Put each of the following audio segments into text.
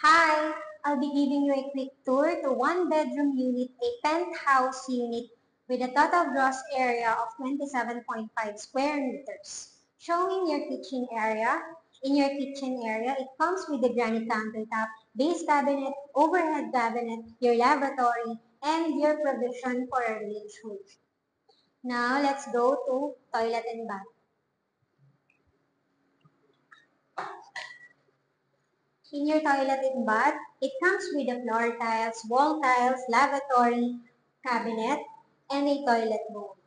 Hi, I'll be giving you a quick tour to one bedroom unit, a penthouse unit with a total gross area of 27.5 square meters. Showing your kitchen area. In your kitchen area, it comes with the granite countertop, base cabinet, overhead cabinet, your lavatory, and your provision for a range hood. Now, let's go to toilet and bath. In your toilet and bath, it comes with the floor tiles, wall tiles, lavatory, cabinet, and a toilet bowl.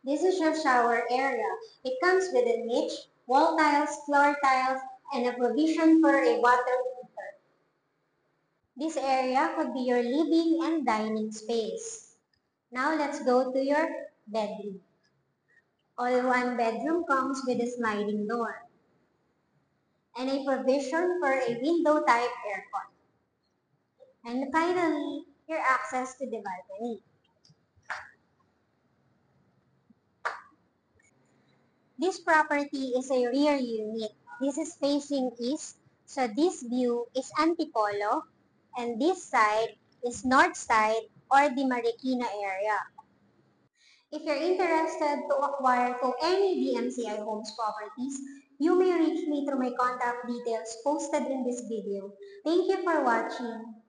This is your shower area. It comes with a niche, wall tiles, floor tiles, and a provision for a water heater. This area could be your living and dining space. Now let's go to your bedroom. All one bedroom comes with a sliding door and a provision for a window type aircon. And finally, your access to the balcony. This property is a rear unit. This is facing east, so this view is Antipolo, and this side is north side or the Marikina area. If you're interested to acquire to any DMCI Homes properties, you may reach me through my contact details posted in this video. Thank you for watching.